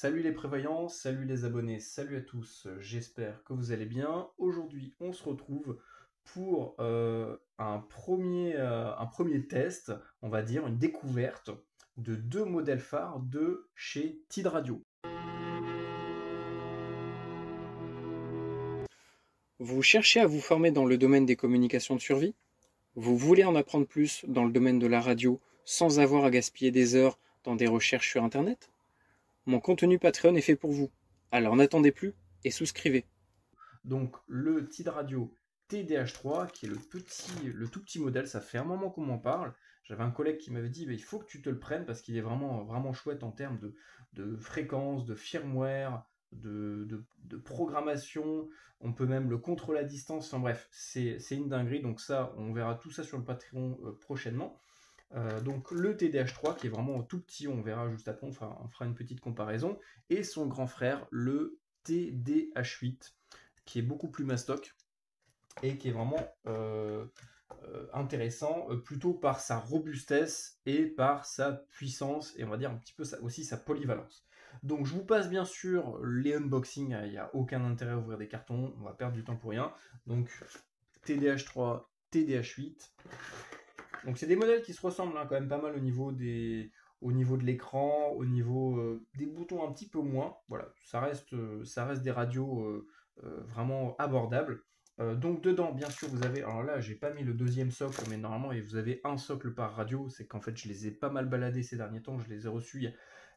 Salut les prévoyants, salut les abonnés, salut à tous, j'espère que vous allez bien. Aujourd'hui, on se retrouve pour un premier test, on va dire, une découverte de deux modèles phares de chez TID Radio. Vous cherchez à vous former dans le domaine des communications de survie? Vous voulez en apprendre plus dans le domaine de la radio sans avoir à gaspiller des heures dans des recherches sur Internet? Mon contenu Patreon est fait pour vous. Alors n'attendez plus et souscrivez. Donc le TID Radio TDH3 qui est le tout petit modèle, ça fait un moment qu'on m'en parle. J'avais un collègue qui m'avait dit il faut que tu te le prennes parce qu'il est vraiment chouette en termes de fréquence, de firmware, de programmation. On peut même le contrôler à distance. Enfin bref, c'est une dinguerie. Donc ça, on verra tout ça sur le Patreon prochainement. Donc le TDH3 qui est vraiment tout petit, on verra juste après, on fera une petite comparaison, et son grand frère, le TDH8, qui est beaucoup plus mastoc, et qui est vraiment intéressant, plutôt par sa robustesse et par sa puissance, et on va dire un petit peu aussi sa polyvalence. Donc je vous passe bien sûr les unboxings, il n'y a aucun intérêt à ouvrir des cartons, on va perdre du temps pour rien. Donc TDH3, TDH8. Donc c'est des modèles qui se ressemblent quand même pas mal au niveau de l'écran, au niveau des boutons un petit peu moins. Voilà, ça reste des radios vraiment abordables. Donc dedans, bien sûr, vous avez, alors là, j'ai pas mis le deuxième socle, mais normalement, vous avez un socle par radio. C'est qu'en fait, je les ai pas mal baladés ces derniers temps. Je les ai reçus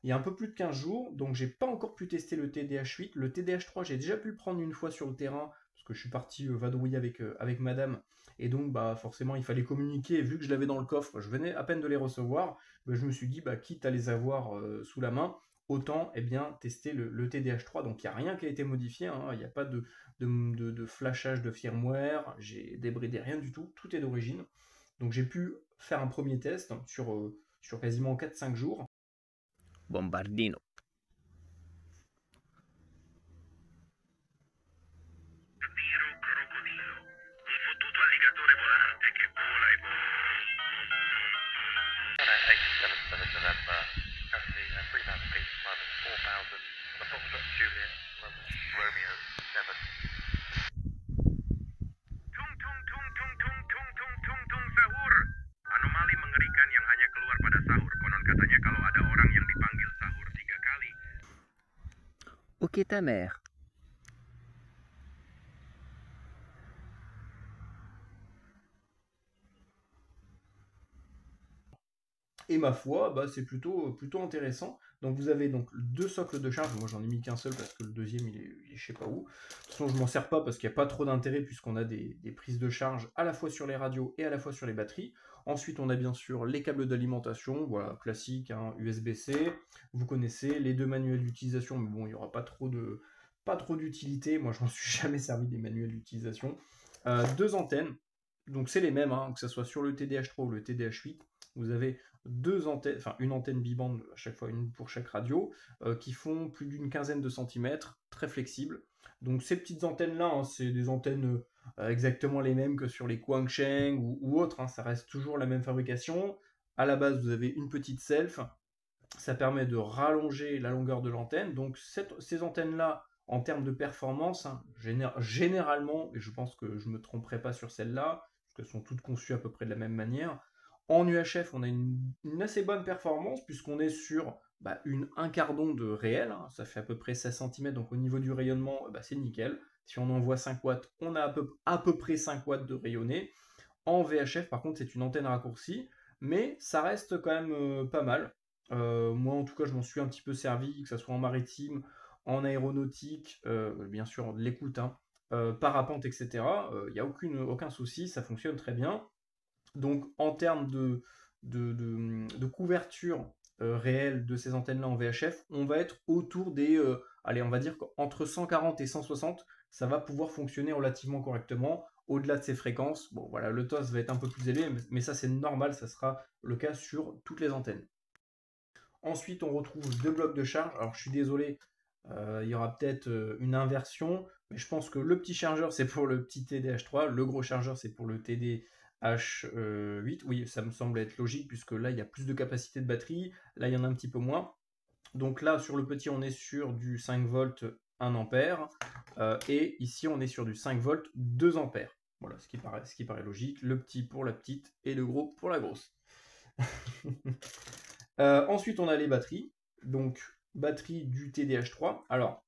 il y a un peu plus de 15 jours. Donc j'ai pas encore pu tester le TDH8. Le TDH3, j'ai déjà pu le prendre une fois sur le terrain, parce que je suis parti vadrouiller avec madame. Et donc, bah, forcément, il fallait communiquer. Et vu que je l'avais dans le coffre, je venais à peine de les recevoir. Bah, je me suis dit, bah, quitte à les avoir sous la main, autant tester le TDH3. Donc, il n'y a rien qui a été modifié. Hein. Il n'y a pas de flashage de firmware. J'ai débridé rien du tout. Tout est d'origine. Donc, j'ai pu faire un premier test sur quasiment 4-5 jours. Bombardino. Anomali mengerikan yang hanya keluar pada sahur. Konon katanya kalau ada orang yang dipanggil sahur 3 kali. Ok ta mère. Et ma foi, bah, c'est plutôt intéressant. Donc vous avez donc deux socles de charge. Moi j'en ai mis qu'un seul parce que le deuxième il est je sais pas où. De toute façon je m'en sers pas parce qu'il n'y a pas trop d'intérêt puisqu'on a des prises de charge à la fois sur les radios et à la fois sur les batteries. Ensuite on a bien sûr les câbles d'alimentation, voilà, classique, hein, USB-C. Vous connaissez les deux manuels d'utilisation, mais bon il n'y aura pas trop d'utilité. Moi je m'en suis jamais servi des manuels d'utilisation. Deux antennes. Donc c'est les mêmes, hein, que ce soit sur le TDH3 ou le TDH8. Vous avez deux antennes, enfin une antenne bibande à chaque fois, une pour chaque radio, qui font plus d'une quinzaine de centimètres, très flexibles. Donc ces petites antennes-là, hein, c'est des antennes exactement les mêmes que sur les Quansheng ou autres, hein, ça reste toujours la même fabrication. À la base, vous avez une petite self, ça permet de rallonger la longueur de l'antenne. Donc ces antennes-là, en termes de performance, hein, généralement, et je pense que je ne me tromperai pas sur celles-là, parce qu'elles sont toutes conçues à peu près de la même manière, en UHF, on a une assez bonne performance puisqu'on est sur un quart d'onde réel, hein, ça fait à peu près 16 cm, donc au niveau du rayonnement, c'est nickel. Si on envoie 5 watts, on a à peu près 5 watts de rayonné. En VHF, par contre, c'est une antenne raccourcie, mais ça reste quand même pas mal. Moi, en tout cas, je m'en suis un petit peu servi, que ce soit en maritime, en aéronautique, bien sûr, de l'écoute, hein, parapente, etc. Il n'y a aucun souci, ça fonctionne très bien. Donc en termes de couverture réelle de ces antennes-là en VHF, on va être autour des, allez, on va dire qu'entre 140 et 160, ça va pouvoir fonctionner relativement correctement. Au-delà de ces fréquences, bon voilà, le TOS va être un peu plus élevé, mais ça c'est normal, ça sera le cas sur toutes les antennes. Ensuite, on retrouve deux blocs de charge. Alors je suis désolé, il y aura peut-être une inversion, mais je pense que le petit chargeur c'est pour le petit TDH3, le gros chargeur c'est pour le TDH8. Oui, ça me semble être logique puisque là il y a plus de capacité de batterie, là il y en a un petit peu moins. Donc là, sur le petit, on est sur du 5 volts 1 ampère. Et ici, on est sur du 5 volts 2 ampères. Voilà, ce qui paraît logique. Le petit pour la petite et le gros pour la grosse. Ensuite, on a les batteries. Donc, batterie du TDH3. Alors,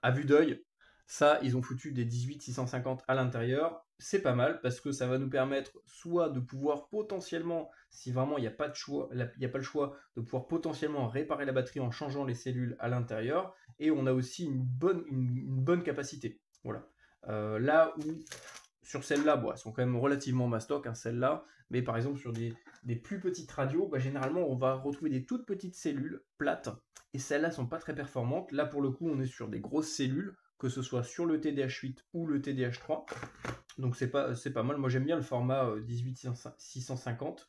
à vue d'œil, ça, ils ont foutu des 18650 à l'intérieur. C'est pas mal parce que ça va nous permettre soit de pouvoir potentiellement, si vraiment il n'y a pas de choix, il n'y a pas le choix, de pouvoir potentiellement réparer la batterie en changeant les cellules à l'intérieur. Et on a aussi une bonne capacité. Voilà. Là où sur celles-là, bon, elles sont quand même relativement mastoc, hein, celles-là, mais par exemple sur des plus petites radios, bah, généralement on va retrouver des toutes petites cellules plates, et celles-là sont pas très performantes. Là pour le coup on est sur des grosses cellules, que ce soit sur le TDH8 ou le TDH3, donc c'est pas mal. Moi j'aime bien le format 18650.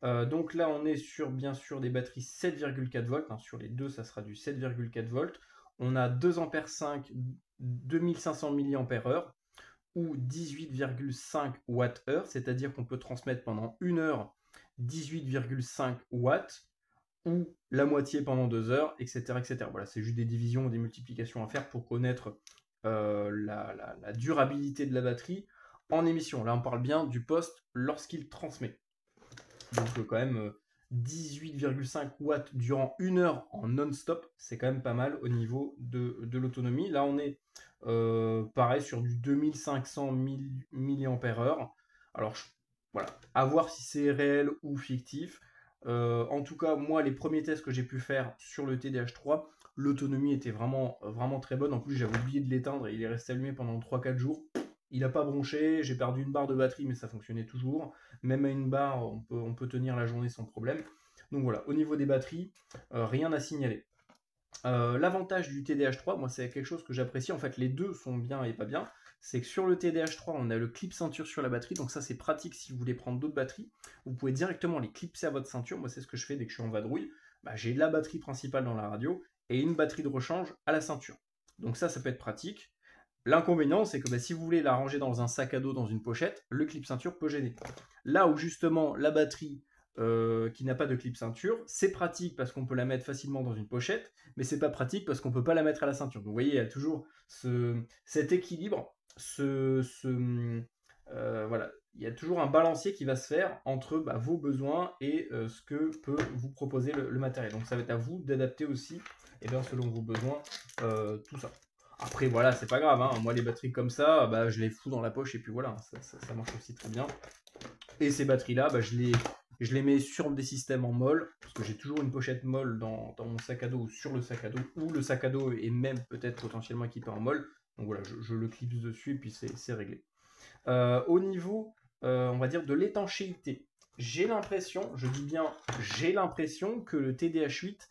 Donc là on est sur bien sûr des batteries 7,4 volts, hein, sur les deux ça sera du 7,4 volts. On a 2 ampères 5, 2500 mAh, ou 18,5 Wh, c'est-à-dire qu'on peut transmettre pendant 1 heure 18,5 watts, ou la moitié pendant 2 heures, etc. etc. Voilà, c'est juste des divisions ou des multiplications à faire pour connaître la durabilité de la batterie en émission. Là, on parle bien du poste lorsqu'il transmet. Donc quand même 18,5 watts durant 1 heure en non-stop, c'est quand même pas mal au niveau de l'autonomie. Là, on est pareil sur du 2500 mAh. Alors voilà, à voir si c'est réel ou fictif. En tout cas, moi, les premiers tests que j'ai pu faire sur le TDH3, l'autonomie était vraiment très bonne. En plus, j'avais oublié de l'éteindre et il est resté allumé pendant 3-4 jours. Il n'a pas bronché, j'ai perdu une barre de batterie, mais ça fonctionnait toujours. Même à une barre, on peut tenir la journée sans problème. Donc voilà, au niveau des batteries, rien à signaler. L'avantage du TDH3, moi c'est quelque chose que j'apprécie, en fait les deux sont bien et pas bien, c'est que sur le TDH3 on a le clip ceinture sur la batterie, donc ça c'est pratique si vous voulez prendre d'autres batteries, vous pouvez directement les clipser à votre ceinture. Moi c'est ce que je fais dès que je suis en vadrouille, j'ai la batterie principale dans la radio et une batterie de rechange à la ceinture, donc ça peut être pratique. L'inconvénient c'est que si vous voulez la ranger dans un sac à dos, dans une pochette, le clip ceinture peut gêner. Là où justement la batterie qui n'a pas de clip ceinture, c'est pratique parce qu'on peut la mettre facilement dans une pochette, mais c'est pas pratique parce qu'on peut pas la mettre à la ceinture. Donc vous voyez, il y a toujours cet équilibre, voilà, il y a toujours un balancier qui va se faire entre vos besoins et ce que peut vous proposer le matériel. Donc ça va être à vous d'adapter aussi, et bien selon vos besoins, tout ça. Après voilà, c'est pas grave, hein. Moi les batteries comme ça, je les fous dans la poche et puis voilà, ça marche aussi très bien. Et ces batteries là, je les mets sur des systèmes en molle, parce que j'ai toujours une pochette molle dans mon sac à dos ou sur le sac à dos, ou le sac à dos est même peut-être potentiellement équipé en molle. Donc voilà, je le clipse dessus et puis c'est réglé. Au niveau, on va dire, de l'étanchéité, j'ai l'impression, je dis bien j'ai l'impression que le TDH8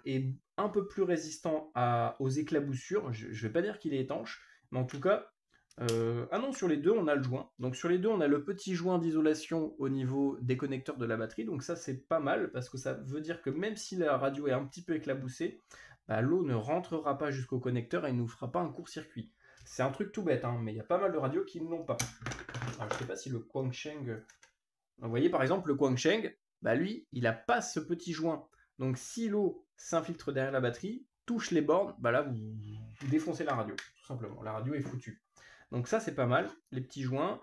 est un peu plus résistant aux éclaboussures. Je ne vais pas dire qu'il est étanche, mais en tout cas, ah non, sur les deux on a le joint. Donc sur les deux on a le petit joint d'isolation au niveau des connecteurs de la batterie. Donc ça c'est pas mal parce que ça veut dire que même si la radio est un petit peu éclaboussée, l'eau ne rentrera pas jusqu'au connecteur et ne nous fera pas un court-circuit. C'est un truc tout bête, hein, mais il y a pas mal de radios qui ne l'ont pas. Alors je sais pas si le Quansheng... Vous voyez par exemple le Quansheng, lui il a pas ce petit joint. Donc si l'eau s'infiltre derrière la batterie, touche les bornes, là vous défoncez la radio, tout simplement. La radio est foutue. Donc ça c'est pas mal, les petits joints.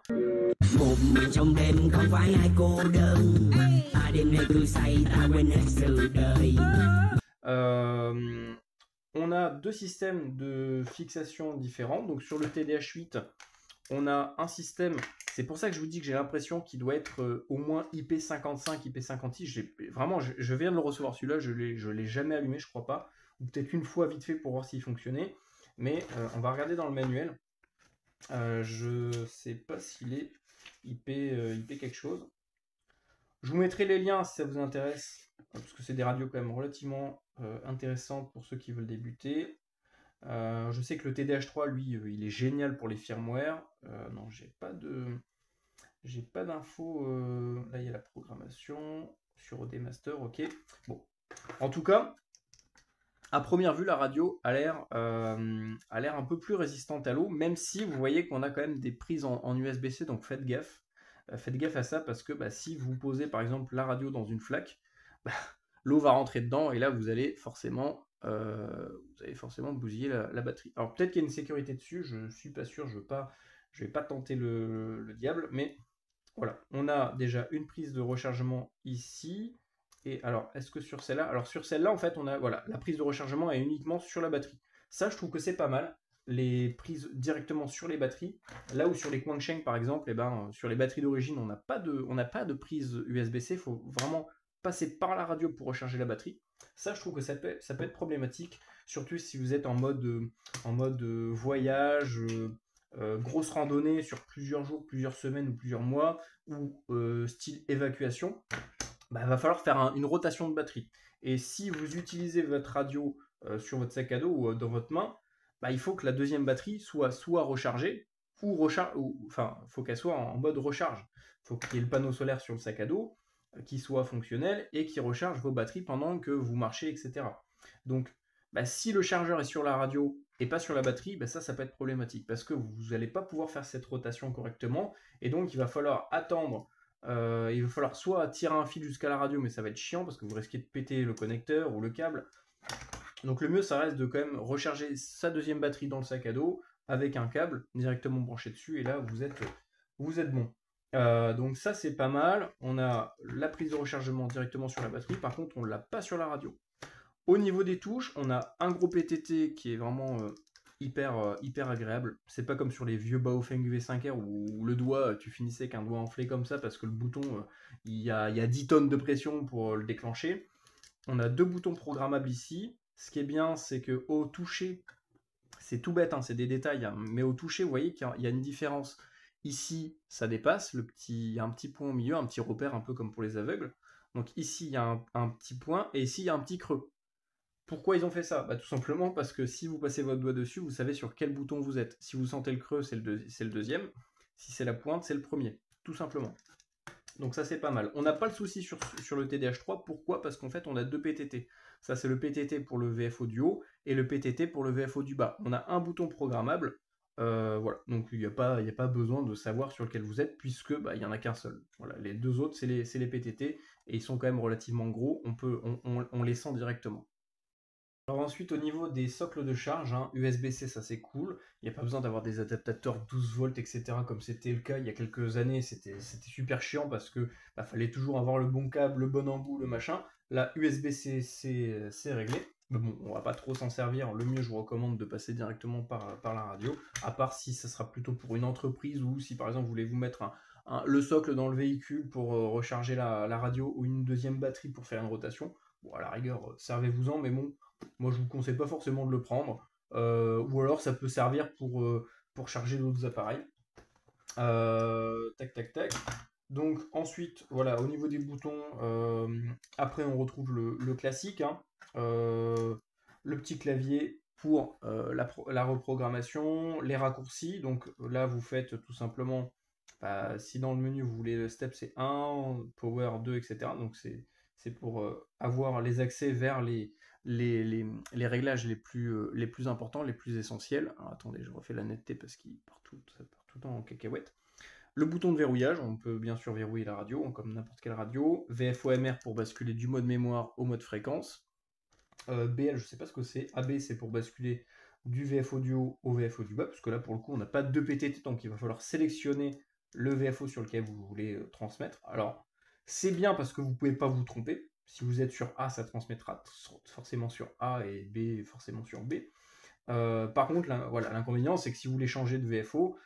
On a deux systèmes de fixation différents. Donc sur le TDH8, on a un système, c'est pour ça que je vous dis que j'ai l'impression qu'il doit être au moins IP55, IP56. Vraiment, je viens de le recevoir celui-là, je l'ai jamais allumé, je crois pas. Ou peut-être une fois vite fait pour voir s'il fonctionnait. Mais on va regarder dans le manuel. Je sais pas s'il est IP quelque chose. Je vous mettrai les liens si ça vous intéresse, parce que c'est des radios quand même relativement intéressantes pour ceux qui veulent débuter. Je sais que le TDH3, lui, il est génial pour les firmware. Non, j'ai pas d'infos. Là, il y a la programmation sur OD Master, ok. Bon, en tout cas, à première vue, la radio a l'air un peu plus résistante à l'eau, même si vous voyez qu'on a quand même des prises en USB-C, donc faites gaffe. Faites gaffe à ça parce que si vous posez par exemple la radio dans une flaque, l'eau va rentrer dedans, et là, vous allez forcément bousiller la batterie. Alors, peut-être qu'il y a une sécurité dessus, je suis pas sûr, je vais pas tenter le diable, mais voilà. On a déjà une prise de rechargement ici. Et alors, est-ce que sur celle-là... Alors, sur celle-là, en fait, on a... Voilà, la prise de rechargement est uniquement sur la batterie. Ça, je trouve que c'est pas mal. Les prises directement sur les batteries. Là où sur les Quansheng, par exemple, sur les batteries d'origine, on n'a pas de prise USB-C. Il faut vraiment passer par la radio pour recharger la batterie. Ça, je trouve que ça peut être problématique. Surtout si vous êtes en mode voyage... grosse randonnée sur plusieurs jours, plusieurs semaines ou plusieurs mois, ou style évacuation, il va falloir faire une rotation de batterie. Et si vous utilisez votre radio sur votre sac à dos ou dans votre main, il faut que la deuxième batterie soit rechargée, enfin, il faut qu'elle soit en mode recharge. Il faut qu'il y ait le panneau solaire sur le sac à dos qui soit fonctionnel et qui recharge vos batteries pendant que vous marchez, etc. Donc, si le chargeur est sur la radio et pas sur la batterie, ça peut être problématique parce que vous n'allez pas pouvoir faire cette rotation correctement, et donc il va falloir attendre. Il va falloir soit tirer un fil jusqu'à la radio, mais ça va être chiant parce que vous risquez de péter le connecteur ou le câble. Donc le mieux, ça reste de quand même recharger sa deuxième batterie dans le sac à dos avec un câble directement branché dessus, et là vous êtes bon. Donc ça, c'est pas mal. On a la prise de rechargement directement sur la batterie, par contre on ne l'a pas sur la radio. Au niveau des touches, on a un gros PTT qui est vraiment hyper agréable. C'est pas comme sur les vieux Baofeng V5R où le doigt, tu finissais avec un doigt enflé comme ça parce que le bouton, il y a 10 tonnes de pression pour le déclencher. On a 2 boutons programmables ici. Ce qui est bien, c'est que au toucher, c'est tout bête, hein, c'est des détails, hein, mais au toucher, vous voyez qu'il y a une différence. Ici, ça dépasse, il y a un petit point au milieu, un petit repère un peu comme pour les aveugles. Donc ici, il y a un petit point, et ici, il y a un petit creux. Pourquoi ils ont fait ça? Tout simplement parce que si vous passez votre doigt dessus, vous savez sur quel bouton vous êtes. Si vous sentez le creux, c'est le deuxième. Si c'est la pointe, c'est le premier. Tout simplement. Donc ça, c'est pas mal. On n'a pas le souci sur le TDH3. Pourquoi? Parce qu'en fait, on a 2 PTT. Ça, c'est le PTT pour le VFO du haut et le PTT pour le VFO du bas. On a un bouton programmable. Voilà. Donc il n'y a pas besoin de savoir sur lequel vous êtes, puisque il n'y en a qu'un seul. Voilà. Les deux autres, c'est les PTT, et ils sont quand même relativement gros. On les sent directement. Alors ensuite, au niveau des socles de charge, USB-C, ça c'est cool. Il n'y a pas besoin d'avoir des adaptateurs 12 volts, etc. comme c'était le cas il y a quelques années. C'était super chiant parce que fallait toujours avoir le bon câble, le bon embout, le machin. Là, USB-C, c'est réglé. Mais bon, on va pas trop s'en servir. Le mieux, je vous recommande de passer directement par la radio. À part si ça sera plutôt pour une entreprise, ou si par exemple vous voulez vous mettre le socle dans le véhicule pour recharger la radio, ou une deuxième batterie pour faire une rotation. Bon, à la rigueur, servez-vous-en, mais bon, moi je vous conseille pas forcément de le prendre. Ou alors ça peut servir pour charger d'autres appareils. Tac. Donc ensuite, voilà, au niveau des boutons, après on retrouve le classique, le petit clavier pour la reprogrammation, les raccourcis. Donc là, vous faites tout simplement, si dans le menu vous voulez le step, c'est 1, power 2, etc. Donc c'est pour avoir les accès vers les réglages les plus importants, les plus essentiels. Alors, attendez, je refais la netteté parce qu'il part tout le temps en cacahuète. Le bouton de verrouillage, on peut bien sûr verrouiller la radio, comme n'importe quelle radio. VFO-MR pour basculer du mode mémoire au mode fréquence. BL, je ne sais pas ce que c'est. AB, c'est pour basculer du VFO du haut au VFO du bas, parce que là, pour le coup, on n'a pas de PTT, donc il va falloir sélectionner le VFO sur lequel vous voulez transmettre. Alors, c'est bien parce que vous ne pouvez pas vous tromper. Si vous êtes sur A, ça transmettra forcément sur A, et B forcément sur B. Par contre, l'inconvénient, c'est que si vous voulez changer de VFO,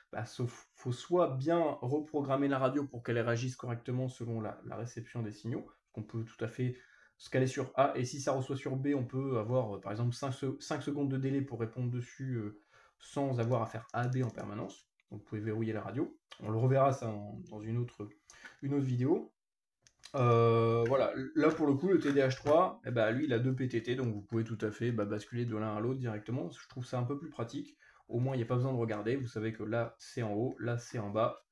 faut soit bien reprogrammer la radio pour qu'elle réagisse correctement selon la réception des signaux. On peut tout à fait se caler sur A, et si ça reçoit sur B, on peut avoir par exemple 5 secondes de délai pour répondre dessus sans avoir à faire A, B en permanence. Donc vous pouvez verrouiller la radio. On le reverra ça dans une autre vidéo. Voilà, là pour le coup, le TDH3, lui il a 2 PTT, donc vous pouvez tout à fait basculer de l'un à l'autre directement. Je trouve ça un peu plus pratique. Au moins, il n'y a pas besoin de regarder. Vous savez que là c'est en haut, là c'est en bas.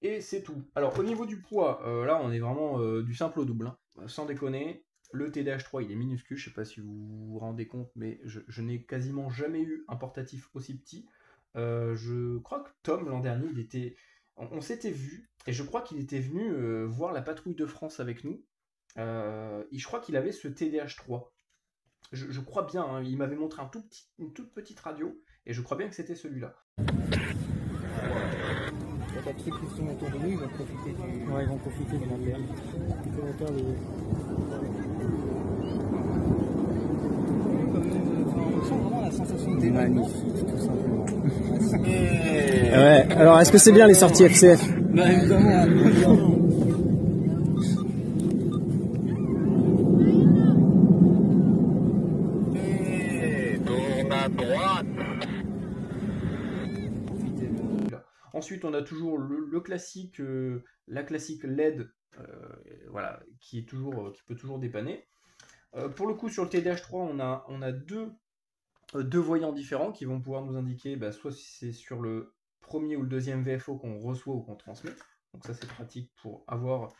Et c'est tout. Alors au niveau du poids, là on est vraiment du simple au double, sans déconner. Le TDH3 il est minuscule, je sais pas si vous vous rendez compte, mais je n'ai quasiment jamais eu un portatif aussi petit. Je crois que Tom l'an dernier, on s'était vu, et je crois qu'il était venu voir la patrouille de France avec nous. je crois qu'il avait ce TDH3. Je crois bien, hein, il m'avait montré une toute petite radio, et je crois bien que c'était celui-là. Il y a des trucs qui sont autour de nous, ils vont profiter du... Ouais, ils vont profiter de la terre. On sent vraiment la sensation de magnifique, tout simplement. Ouais, alors est-ce que c'est bien les sorties FCF? Bah évidemment. Ensuite, on a toujours le classique, la classique LED, voilà, qui peut toujours dépanner. Pour le coup, sur le TDH3, on a deux voyants différents qui vont pouvoir nous indiquer, soit si c'est sur le premier ou le deuxième VFO qu'on reçoit ou qu'on transmet. Donc ça, c'est pratique pour avoir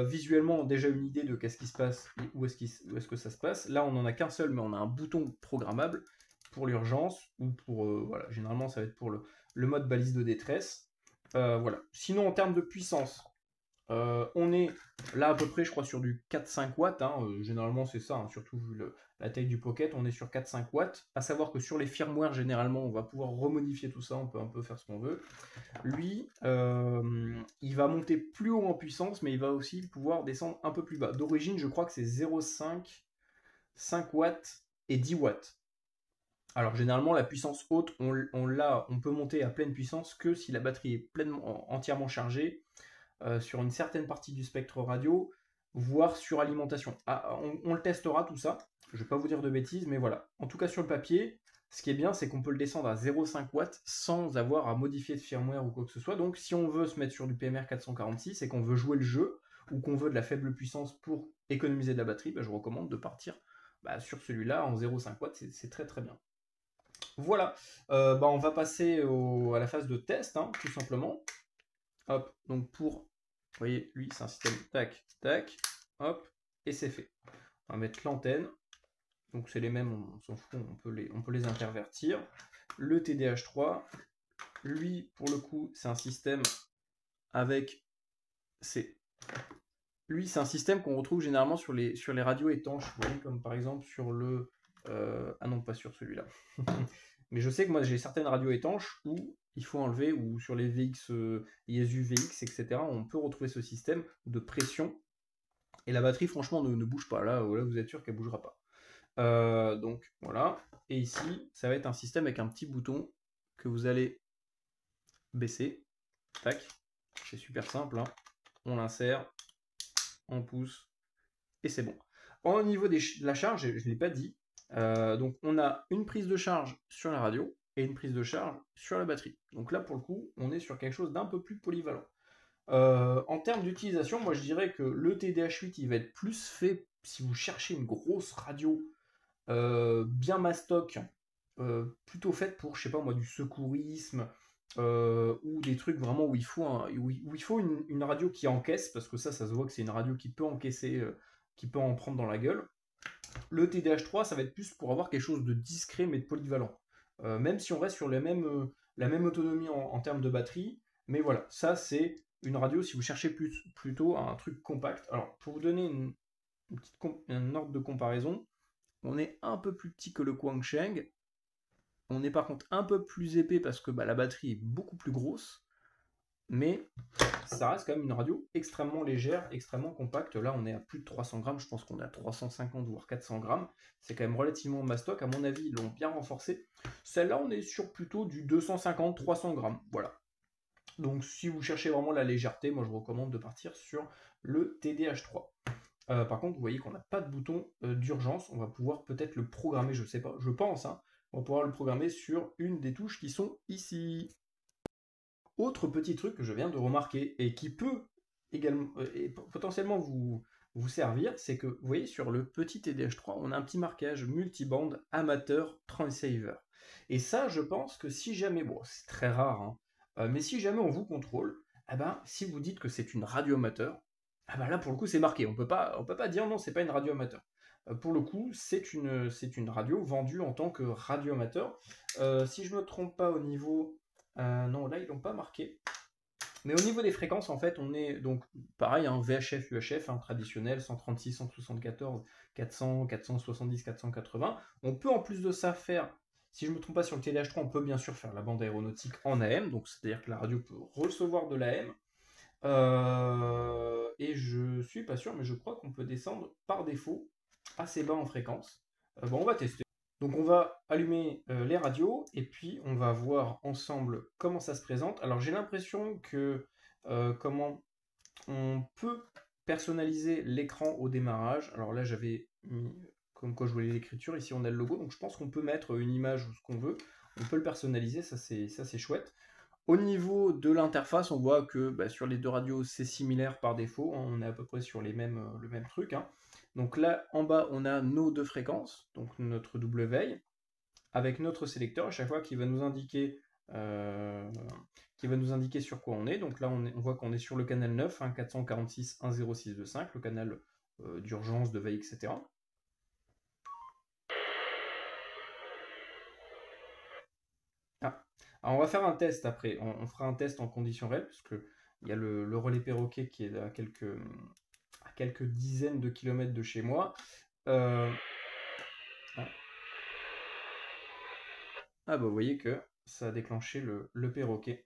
visuellement déjà une idée de qu'est-ce qui se passe et où est-ce que ça se passe. Là, on n'en a qu'un seul, mais on a un bouton programmable pour l'urgence ou pour... voilà, généralement, ça va être pour le mode balise de détresse. Voilà. Sinon, en termes de puissance, on est là à peu près, je crois, sur du 4-5 watts. Hein. Généralement, c'est ça, hein, surtout vu la taille du Pocket, on est sur 4-5 watts. À savoir que sur les firmware, généralement, on va pouvoir remodifier tout ça, on peut un peu faire ce qu'on veut. Lui, il va monter plus haut en puissance, mais il va aussi pouvoir descendre un peu plus bas. D'origine, je crois que c'est 0,5, 5 watts et 10 watts. Alors généralement la puissance haute, on peut monter à pleine puissance que si la batterie est entièrement chargée sur une certaine partie du spectre radio, voire sur alimentation. On le testera tout ça, je ne vais pas vous dire de bêtises, mais voilà. En tout cas sur le papier, ce qui est bien, c'est qu'on peut le descendre à 0,5 watts sans avoir à modifier de firmware ou quoi que ce soit. Donc si on veut se mettre sur du PMR 446 et qu'on veut jouer le jeu, ou qu'on veut de la faible puissance pour économiser de la batterie, je vous recommande de partir sur celui-là en 0,5 watts, c'est très très bien. Voilà, on va passer à la phase de test, hein, tout simplement. Hop, donc vous voyez, lui, c'est un système tac, tac, hop, et c'est fait. On va mettre l'antenne, donc c'est les mêmes, on s'en fout, on peut les intervertir. Le TDH3, lui, pour le coup, c'est un système avec... Lui, c'est un système qu'on retrouve généralement sur les radios étanches, vous voyez, comme par exemple sur le... ah non, pas sur celui-là. Mais je sais que moi j'ai certaines radios étanches où il faut enlever, ou sur les VX, ISU VX, etc. On peut retrouver ce système de pression. Et la batterie, franchement, ne bouge pas. Là, vous êtes sûr qu'elle ne bougera pas. Donc voilà. Et ici, ça va être un système avec un petit bouton que vous allez baisser. Tac. C'est super simple. Hein. On l'insère, on pousse, et c'est bon. Au niveau de la charge, je ne l'ai pas dit. Donc on a une prise de charge sur la radio et une prise de charge sur la batterie. Donc là pour le coup on est sur quelque chose d'un peu plus polyvalent. En termes d'utilisation, moi je dirais que le TDH8 il va être plus fait si vous cherchez une grosse radio bien mastoc, plutôt faite pour, je sais pas moi, du secourisme, ou des trucs vraiment où il faut une radio qui encaisse, parce que ça se voit que c'est une radio qui peut encaisser, qui peut en prendre dans la gueule. Le TDH3, ça va être plus pour avoir quelque chose de discret mais de polyvalent. Même si on reste sur la même autonomie en termes de batterie. Mais voilà, ça c'est une radio si vous cherchez plutôt un truc compact. Alors, pour vous donner un ordre de comparaison, on est un peu plus petit que le Quansheng. On est par contre un peu plus épais parce que la batterie est beaucoup plus grosse. Mais ça reste quand même une radio extrêmement légère, extrêmement compacte. Là, on est à plus de 300 grammes. Je pense qu'on est à 350 voire 400 grammes. C'est quand même relativement mastoc. À mon avis, ils l'ont bien renforcé. Celle-là, on est sur plutôt du 250-300 grammes. Voilà. Donc, si vous cherchez vraiment la légèreté, moi, je vous recommande de partir sur le TDH3. Par contre, vous voyez qu'on n'a pas de bouton d'urgence. On va pouvoir peut-être le programmer, je sais pas, je pense. Hein, on va pouvoir le programmer sur une des touches qui sont ici. Autre petit truc que je viens de remarquer et qui peut également potentiellement vous servir, c'est que vous voyez sur le petit TDH3, on a un petit marquage multibande amateur transceiver. Et ça, je pense que si jamais, bon, c'est très rare, hein, mais si jamais on vous contrôle, si vous dites que c'est une radio amateur, là pour le coup c'est marqué. On peut pas dire non, c'est pas une radio amateur. Pour le coup, c'est une radio vendue en tant que radio amateur. Si je me trompe pas au niveau non, là ils l'ont pas marqué. Mais au niveau des fréquences, en fait, on est donc pareil, hein, VHF, UHF, hein, traditionnel, 136, 174, 400, 470, 480. On peut en plus de ça faire, si je ne me trompe pas sur le TDH3, on peut bien sûr faire la bande aéronautique en AM, donc c'est-à-dire que la radio peut recevoir de l'AM. Et je suis pas sûr, mais je crois qu'on peut descendre par défaut assez bas en fréquence. Bon, on va tester. Donc on va allumer les radios et puis on va voir ensemble comment ça se présente. Alors j'ai l'impression que comment on peut personnaliser l'écran au démarrage. Alors là j'avais mis comme quoi je voulais l'écriture, ici on a le logo, donc je pense qu'on peut mettre une image ou ce qu'on veut. On peut le personnaliser, ça c'est chouette. Au niveau de l'interface, on voit que sur les deux radios c'est similaire par défaut, hein, on est à peu près sur le même truc. Hein. Donc là, en bas, on a nos deux fréquences, donc notre double veille, avec notre sélecteur à chaque fois qui va nous indiquer, sur quoi on est. Donc là, on voit qu'on est sur le canal 9, hein, 446 10625, le canal d'urgence, de veille, etc. Ah. Alors on va faire un test après, on fera un test en conditions réelles, parce que il y a le relais perroquet qui est à quelques dizaines de kilomètres de chez moi. Ah bah vous voyez que ça a déclenché le perroquet.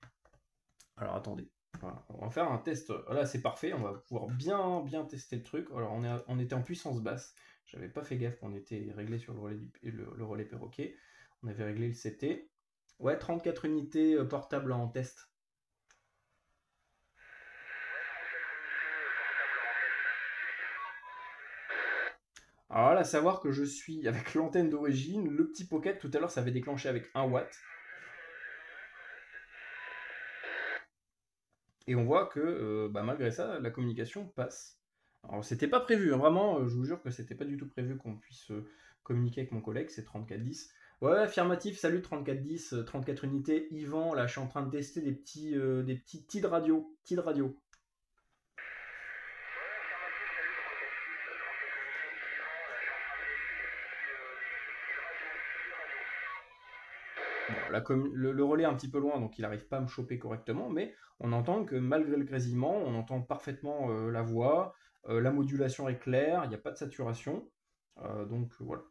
Alors attendez, voilà, on va faire un test. Là c'est parfait, on va pouvoir bien tester le truc. Alors on était en puissance basse, j'avais pas fait gaffe qu'on était réglé sur le relais perroquet. On avait réglé le CT. Ouais, 34 unités portables en test. Alors là, à savoir que je suis avec l'antenne d'origine, le petit pocket, tout à l'heure ça avait déclenché avec 1 watt. Et on voit que malgré ça, la communication passe. Alors c'était pas prévu, hein, vraiment, je vous jure que c'était pas du tout prévu qu'on puisse communiquer avec mon collègue, c'est 3410. Ouais, affirmatif, salut 3410, 34 unités, Yvan, là je suis en train de tester des petits TID radio. Bon, le relais est un petit peu loin, donc il n'arrive pas à me choper correctement, mais on entend que malgré le grésillement, on entend parfaitement la voix, la modulation est claire, il n'y a pas de saturation, donc voilà.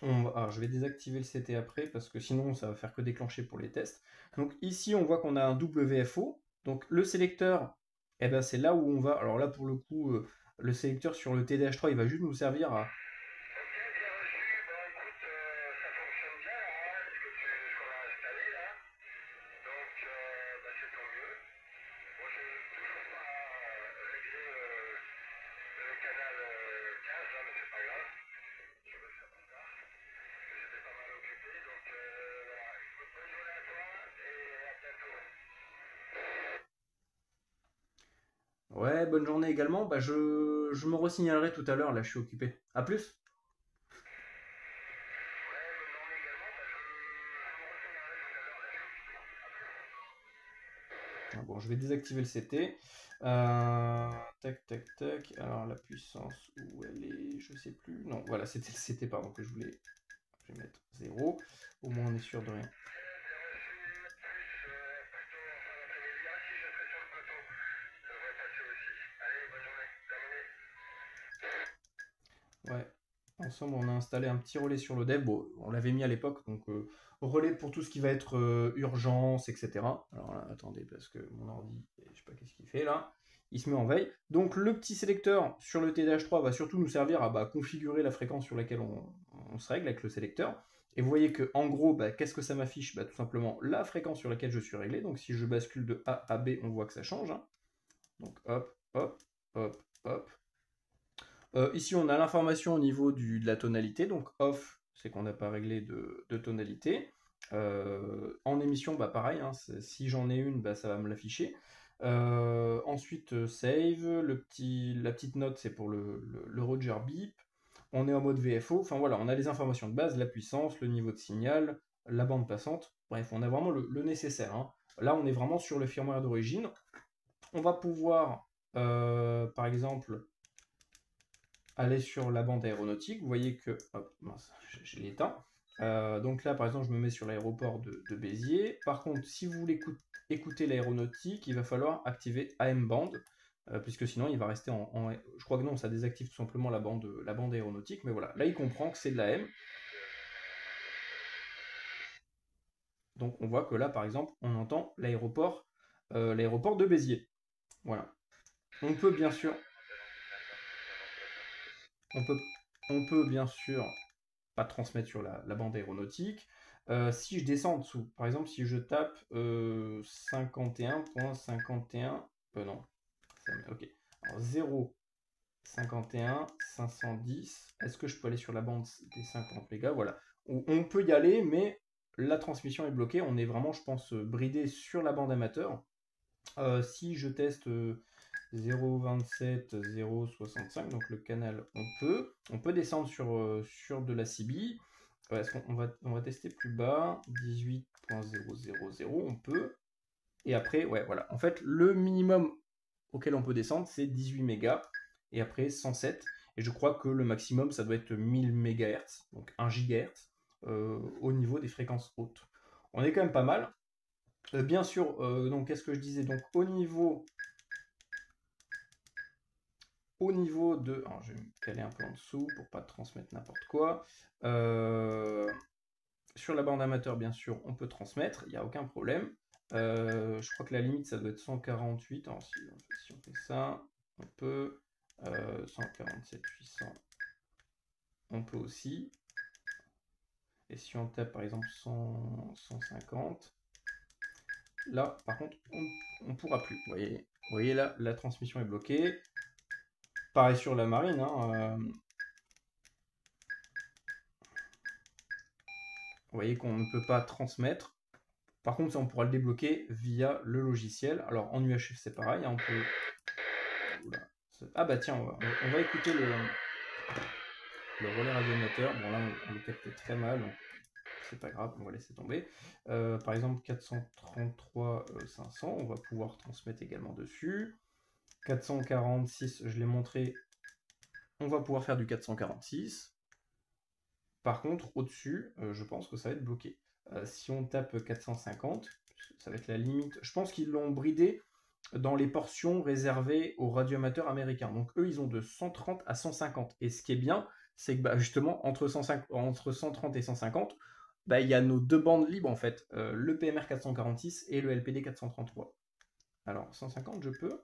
Alors, je vais désactiver le CT après, parce que sinon ça va faire que déclencher pour les tests. Donc ici on voit qu'on a un WFO, donc le sélecteur, c'est là où on va, alors là pour le coup, le sélecteur sur le TDH3, il va juste nous servir à... Ouais, bonne journée également. Je me resignalerai tout à l'heure, là je suis occupé. A plus. Bon, je vais désactiver le CT. Tac. Alors la puissance, où elle est, je sais plus. Non, voilà, c'était le CT, pardon, que je voulais. Je vais mettre 0. Au moins on est sûr de rien. Ouais, ensemble on a installé un petit relais sur le dev. Bon, on l'avait mis à l'époque, donc relais pour tout ce qui va être urgence, etc. Alors là, attendez, parce que mon ordi, je sais pas qu'est-ce qu'il fait là, il se met en veille. Donc le petit sélecteur sur le TDH3 va surtout nous servir à configurer la fréquence sur laquelle on se règle avec le sélecteur. Et vous voyez que en gros, qu'est-ce que ça m'affiche? Tout simplement la fréquence sur laquelle je suis réglé. Donc si je bascule de A à B, on voit que ça change. Hein. Donc hop. Ici, on a l'information au niveau de la tonalité. Donc off, c'est qu'on n'a pas réglé de tonalité. En émission, pareil, hein, si j'en ai une, ça va me l'afficher. Ensuite, save, la petite note, c'est pour le Roger Beep. On est en mode VFO. Enfin voilà, on a les informations de base, la puissance, le niveau de signal, la bande passante. Bref, on a vraiment le nécessaire. Hein. Là, on est vraiment sur le firmware d'origine. On va pouvoir, par exemple, aller sur la bande aéronautique. Vous voyez que... Hop, mince, je l'ai éteint. Donc là, par exemple, je me mets sur l'aéroport de Béziers. Par contre, si vous voulez écouter l'aéronautique, il va falloir activer AM band, puisque sinon il va rester je crois que non, ça désactive tout simplement la bande aéronautique, mais voilà, là il comprend que c'est de l'AM. Donc on voit que là, par exemple, on entend l'aéroport de Béziers. Voilà. On peut bien sûr pas transmettre sur la bande aéronautique. Si je descends en dessous, par exemple, si je tape 51.51, non, ok, alors 0,51, 510, est-ce que je peux aller sur la bande des 50 mégas? Voilà, on peut y aller, mais la transmission est bloquée, on est vraiment, je pense, bridé sur la bande amateur. Si je teste 0,27, 0,65, donc le canal, on peut descendre sur de la CB. Est-ce qu'on va tester plus bas, 18.000, on peut. Et après, ouais, voilà. En fait, le minimum auquel on peut descendre, c'est 18 mégas. Et après, 107. Et je crois que le maximum, ça doit être 1000 MHz, donc 1 GHz, au niveau des fréquences hautes. On est quand même pas mal. Bien sûr, donc qu'est-ce que je disais? Donc au niveau de... Alors, je vais me caler un peu en dessous pour pas transmettre n'importe quoi. Sur la bande amateur, bien sûr, on peut transmettre, il n'y a aucun problème. Je crois que la limite, ça doit être 148. Alors, si on fait ça, on peut. 147, 800, on peut aussi. Et si on tape, par exemple, 150, là, par contre, on ne pourra plus. Vous voyez là, la transmission est bloquée. Pareil sur la marine, hein, vous voyez qu'on ne peut pas transmettre. Par contre, ça, on pourra le débloquer via le logiciel. Alors, en UHF, c'est pareil. Hein, on peut... Oula. Ah bah tiens, on va écouter le relais radioamateur. Bon, là, on le capte très mal. C'est pas grave, on va laisser tomber. Par exemple, 433 500, on va pouvoir transmettre également dessus. 446, je l'ai montré, on va pouvoir faire du 446. Par contre, au-dessus, je pense que ça va être bloqué. Si on tape 450, ça va être la limite. Je pense qu'ils l'ont bridé dans les portions réservées aux radioamateurs américains. Donc eux, ils ont de 130 à 150. Et ce qui est bien, c'est que justement, entre 130 et 150, il y a nos deux bandes libres en fait. Le PMR 446 et le LPD 433. Alors, 150, je peux...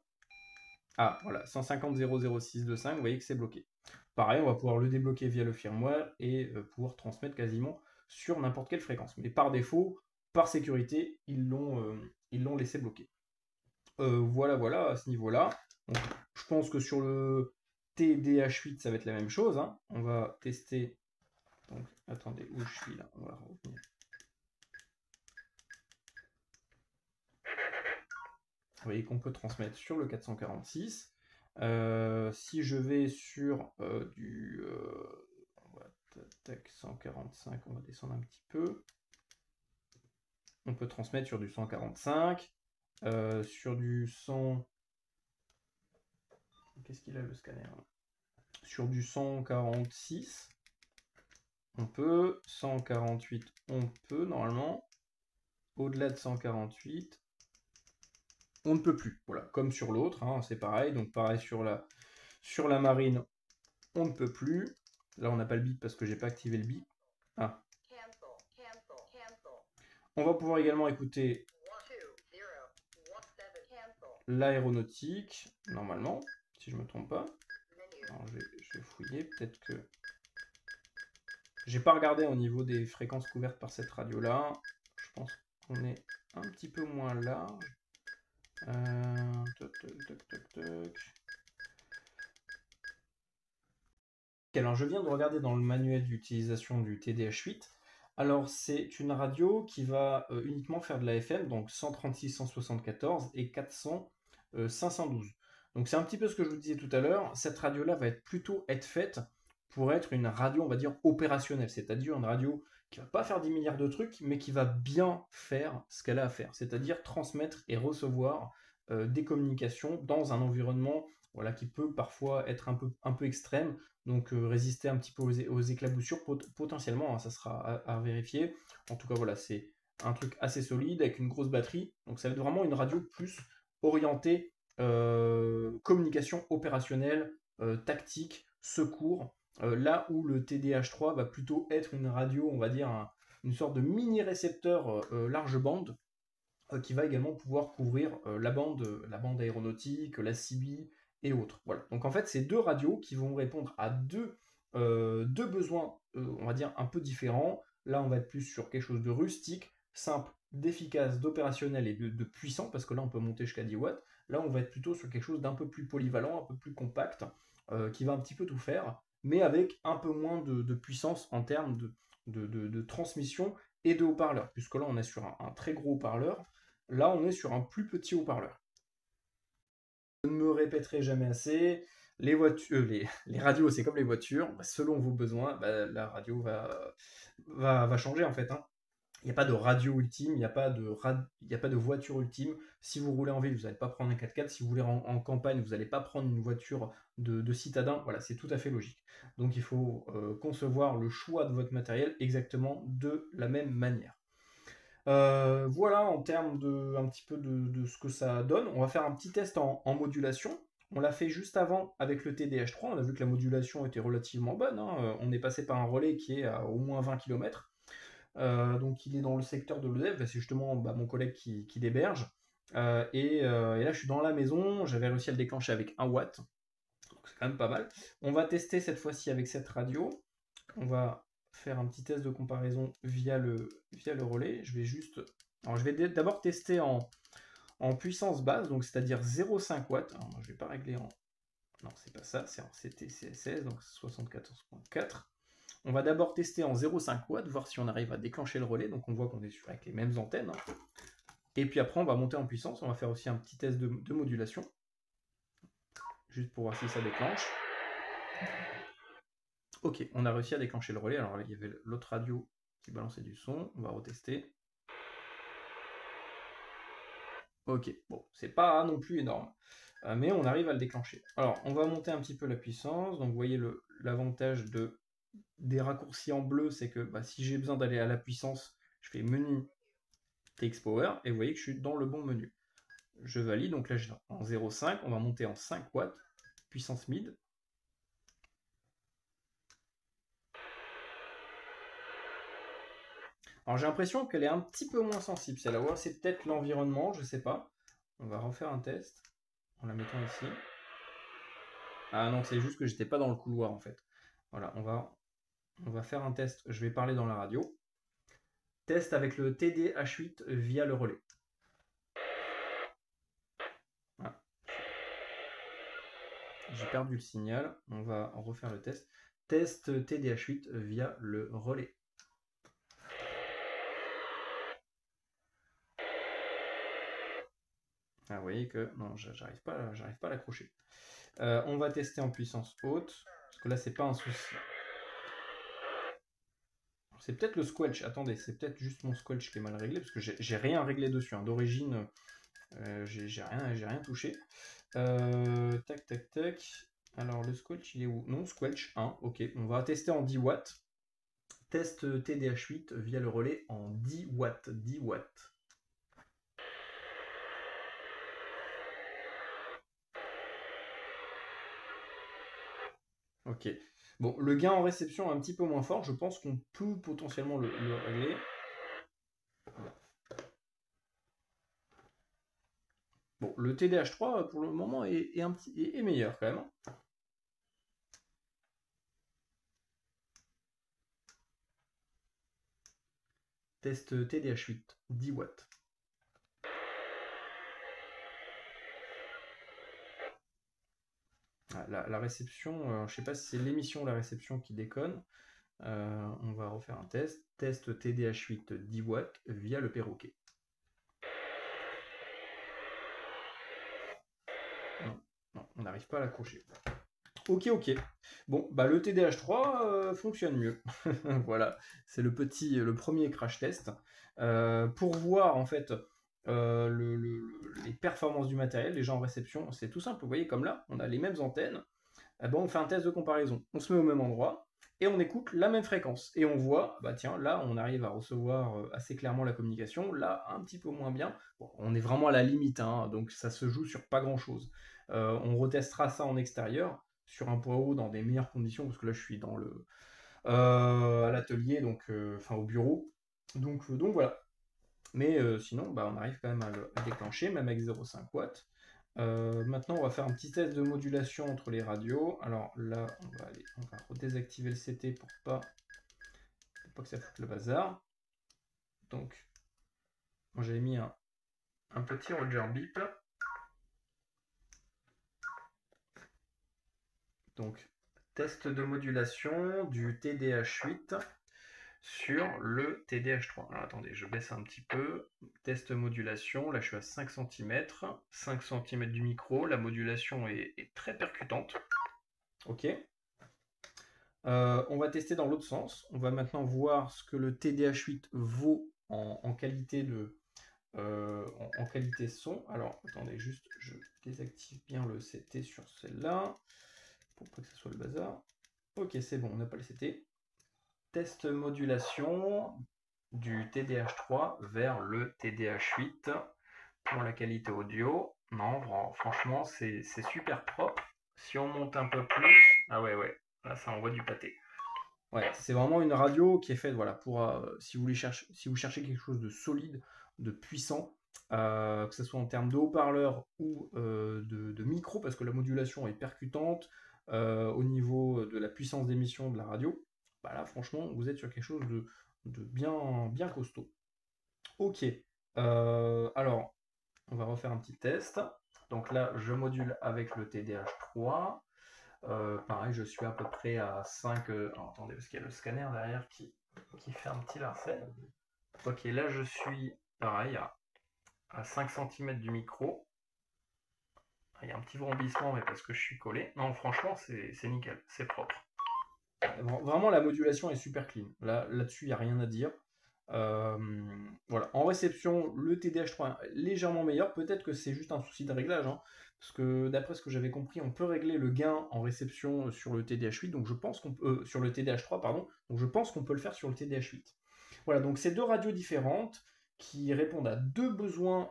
Ah, voilà, 150 00625, vous voyez que c'est bloqué. Pareil, on va pouvoir le débloquer via le firmware et pouvoir transmettre quasiment sur n'importe quelle fréquence. Mais par défaut, par sécurité, ils l'ont laissé bloquer. Voilà, à ce niveau-là. Je pense que sur le TDH8, ça va être la même chose. Hein. On va tester... Donc, attendez, où je suis là? On va revenir. Vous voyez qu'on peut transmettre sur le 446. Si je vais sur du 145, on va descendre un petit peu. On peut transmettre sur du 145, sur du 100. Qu'est-ce qu'il a le scanner? Sur du 146, on peut. 148, on peut normalement. Au-delà de 148. On ne peut plus, voilà, comme sur l'autre, hein, c'est pareil, donc pareil sur la marine, on ne peut plus. Là, on n'a pas le bip parce que j'ai pas activé le bip. Ah. On va pouvoir également écouter l'aéronautique, normalement, si je me trompe pas. Alors, je vais fouiller, peut-être que... J'ai pas regardé au niveau des fréquences couvertes par cette radio-là. Je pense qu'on est un petit peu moins large. Alors je viens de regarder dans le manuel d'utilisation du TDH8. Alors c'est une radio qui va uniquement faire de la FM, donc 136, 174 et 400, 512. Donc c'est un petit peu ce que je vous disais tout à l'heure. Cette radio-là va plutôt être faite pour être une radio, on va dire, opérationnelle, c'est-à-dire une radio qui va pas faire 10 milliards de trucs, mais qui va bien faire ce qu'elle a à faire, c'est-à-dire transmettre et recevoir des communications dans un environnement voilà, qui peut parfois être un peu extrême, donc résister un petit peu aux éclaboussures potentiellement, hein, ça sera à vérifier. En tout cas, voilà, c'est un truc assez solide avec une grosse batterie, donc ça va être vraiment une radio plus orientée communication opérationnelle, tactique, secours, là où le TDH3 va plutôt être une radio, on va dire, une sorte de mini récepteur large bande, qui va également pouvoir couvrir la bande aéronautique, la CB et autres. Voilà. Donc en fait, c'est deux radios qui vont répondre à deux besoins, on va dire, un peu différents. Là, on va être plus sur quelque chose de rustique, simple, d'efficace, d'opérationnel et de puissant, parce que là, on peut monter jusqu'à 10 watts. Là, on va être plutôt sur quelque chose d'un peu plus polyvalent, un peu plus compact, qui va un petit peu tout faire, mais avec un peu moins de puissance en termes de transmission et de haut-parleur, puisque là, on est sur un très gros haut-parleur. Là, on est sur un plus petit haut-parleur. Je ne me répéterai jamais assez, les radios, c'est comme les voitures, selon vos besoins, la radio va changer en fait, hein. Il n'y a pas de radio ultime, il n'y a pas de voiture ultime. Si vous roulez en ville, vous n'allez pas prendre un 4x4. Si vous roulez en campagne, vous n'allez pas prendre une voiture de citadin. Voilà, c'est tout à fait logique. Donc il faut concevoir le choix de votre matériel exactement de la même manière. Voilà en termes un petit peu de ce que ça donne. On va faire un petit test en modulation. On l'a fait juste avant avec le TDH3. On a vu que la modulation était relativement bonne, hein. On est passé par un relais qui est à au moins 20 km. Donc il est dans le secteur de l'EDF, c'est justement mon collègue qui l'héberge. Et là je suis dans la maison, j'avais réussi à le déclencher avec 1 watt. Donc c'est quand même pas mal. On va tester cette fois-ci avec cette radio. On va faire un petit test de comparaison via le relais. Je vais d'abord tester en puissance basse, donc c'est-à-dire 0,5 watts. Alors, moi, je vais pas régler en... Non, c'est pas ça, c'est en CTCSS, donc 74.4. On va d'abord tester en 0,5 watts, voir si on arrive à déclencher le relais. Donc on voit qu'on est avec les mêmes antennes, hein. Et puis après, on va monter en puissance. On va faire aussi un petit test de modulation, juste pour voir si ça déclenche. Ok, on a réussi à déclencher le relais. Alors là, il y avait l'autre radio qui balançait du son. On va retester. Ok, bon, c'est pas non plus énorme, mais on arrive à le déclencher. Alors, on va monter un petit peu la puissance. Donc vous voyez l'avantage des raccourcis en bleu, c'est que si j'ai besoin d'aller à la puissance, je fais menu TX Power, et vous voyez que je suis dans le bon menu. Je valide, donc là je suis en 0,5, on va monter en 5 watts, puissance mid. Alors j'ai l'impression qu'elle est un petit peu moins sensible, celle-là, c'est peut-être l'environnement, je sais pas. On va refaire un test, en la mettant ici. Ah non, c'est juste que j'étais pas dans le couloir en fait. Voilà, on va faire un test, je vais parler dans la radio. Test avec le TDH8 via le relais. Voilà. J'ai perdu le signal, on va refaire le test. Test TDH8 via le relais. Ah, vous voyez que non, j'arrive pas à l'accrocher. On va tester en puissance haute, parce que là c'est pas un souci. C'est peut-être le squelch, attendez, c'est peut-être juste mon squelch qui est mal réglé, parce que j'ai rien réglé dessus, hein. D'origine, j'ai rien touché. Tac, tac, tac. Alors le squelch, il est où? Non, squelch 1, ok. On va tester en 10 watts. Test TDH8 via le relais en 10 watts. 10 watts. Ok. Bon, le gain en réception est un petit peu moins fort. Je pense qu'on peut potentiellement le régler. Bon, le TDH3 pour le moment est meilleur quand même. Test TDH8, 10 watts. La réception, je sais pas si c'est l'émission ou la réception qui déconne. On va refaire un test. Test TDH8 10 watts via le perroquet. Non, on n'arrive pas à l'accrocher. Ok. Bon, le TDH3 fonctionne mieux. Voilà, c'est le premier crash test. Pour voir en fait les performances du matériel, déjà en réception, c'est tout simple. Vous voyez, comme là, on a les mêmes antennes, eh ben, on fait un test de comparaison. On se met au même endroit, et on écoute la même fréquence. Et on voit, bah tiens, là, on arrive à recevoir assez clairement la communication, là, un petit peu moins bien. Bon, on est vraiment à la limite, hein, donc ça se joue sur pas grand-chose. On retestera ça en extérieur, sur un point haut, dans des meilleures conditions, parce que là, je suis dans à l'atelier, donc, enfin au bureau. Donc voilà. Mais sinon, bah, on arrive quand même à le déclencher, même avec 0,5 watts. Maintenant, on va faire un petit test de modulation entre les radios. Alors là, on va redésactiver le CT pour pas que ça foute le bazar. Donc, moi j'avais mis un petit Roger Beep. Donc, test de modulation du TDH8 sur le TDH3. Alors attendez, je baisse un petit peu. Test modulation, là je suis à 5 cm. 5 cm du micro, la modulation est très percutante. Ok. On va tester dans l'autre sens. On va maintenant voir ce que le TDH8 vaut en qualité en qualité son. Alors attendez, juste je désactive bien le CT sur celle-là pour pas que ce soit le bazar. Ok, c'est bon, on n'a pas le CT. Test modulation du TDH3 vers le TDH8 pour la qualité audio. Non, franchement, c'est super propre. Si on monte un peu plus, ah ouais, là ça envoie du pâté. Ouais, c'est vraiment une radio qui est faite, voilà, pour si vous cherchez quelque chose de solide, de puissant, que ce soit en termes de haut-parleur ou de micro, parce que la modulation est percutante au niveau de la puissance d'émission de la radio. Bah là, franchement, vous êtes sur quelque chose de bien costaud. Ok, alors, on va refaire un petit test. Donc là, je module avec le TDH3. Pareil, je suis à peu près à 5... alors, attendez, parce qu'il y a le scanner derrière qui fait un petit larcin. Ok, là, je suis, pareil, à 5 cm du micro. Il y a un petit vrombissement, mais parce que je suis collé. Non, franchement, c'est nickel, c'est propre. Vraiment, la modulation est super clean. Là-dessus, il n'y a rien à dire. Voilà. En réception, le TDH3 est légèrement meilleur. Peut-être que c'est juste un souci de réglage, hein, parce que d'après ce que j'avais compris, on peut régler le gain en réception sur le TDH8, donc je pense qu'on peut sur le TDH3, pardon. Donc je pense qu'on peut le faire sur le TDH8. Voilà. Donc c'est deux radios différentes qui répondent à deux besoins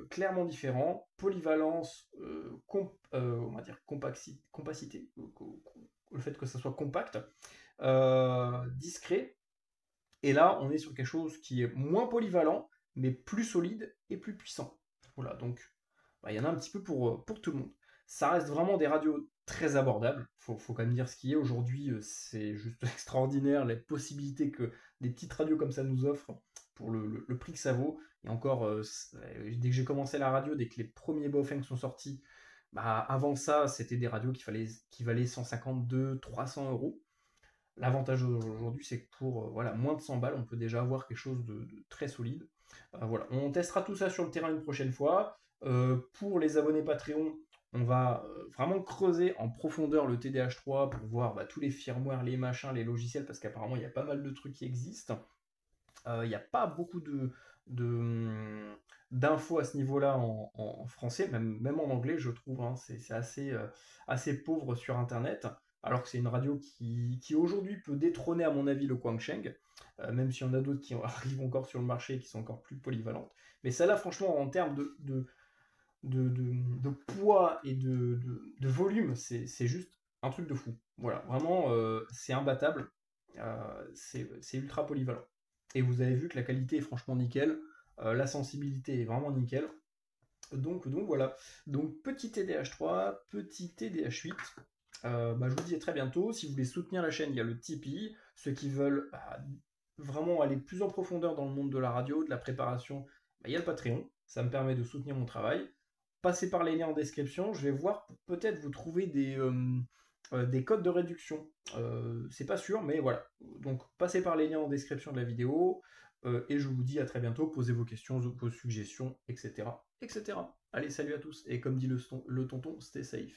clairement différents, polyvalence, on va dire compacité, le fait que ça soit compact, discret. Et là, on est sur quelque chose qui est moins polyvalent, mais plus solide et plus puissant. Voilà, donc il y en a un petit peu pour tout le monde. Ça reste vraiment des radios très abordables. Faut quand même dire ce qui est. Aujourd'hui, c'est juste extraordinaire les possibilités que des petites radios comme ça nous offrent pour le prix que ça vaut. Et encore, dès que j'ai commencé la radio, dès que les premiers Baofeng sont sortis, bah, avant ça, c'était des radios qui valaient 152, 300 euros. L'avantage aujourd'hui, c'est que pour voilà, moins de 100 balles, on peut déjà avoir quelque chose de très solide. Voilà. On testera tout ça sur le terrain une prochaine fois. Pour les abonnés Patreon, on va vraiment creuser en profondeur le TDH3 pour voir tous les firmware, les machins, les logiciels, parce qu'apparemment, il y a pas mal de trucs qui existent. Il n'y a pas beaucoup d'infos à ce niveau-là en français, même en anglais, je trouve. Hein, c'est assez pauvre sur Internet. Alors que c'est une radio qui aujourd'hui peut détrôner, à mon avis, le Quansheng, même s'il y en a d'autres qui arrivent encore sur le marché et qui sont encore plus polyvalentes. Mais celle-là, franchement, en termes de poids et de volume, c'est juste un truc de fou. Voilà, vraiment, c'est imbattable. C'est ultra polyvalent. Et vous avez vu que la qualité est franchement nickel. La sensibilité est vraiment nickel. Donc voilà. Donc petit TDH3, petit TDH8. Je vous dis à très bientôt. Si vous voulez soutenir la chaîne, il y a le Tipeee. Ceux qui veulent vraiment aller plus en profondeur dans le monde de la radio, de la préparation, il y a le Patreon. Ça me permet de soutenir mon travail. Passez par les liens en description. Je vais voir pour peut-être vous trouver des codes de réduction. C'est pas sûr, mais voilà. Donc passez par les liens en description de la vidéo. Et je vous dis à très bientôt. Posez vos questions, vos suggestions, etc. etc. Allez, salut à tous. Et comme dit le tonton, stay safe.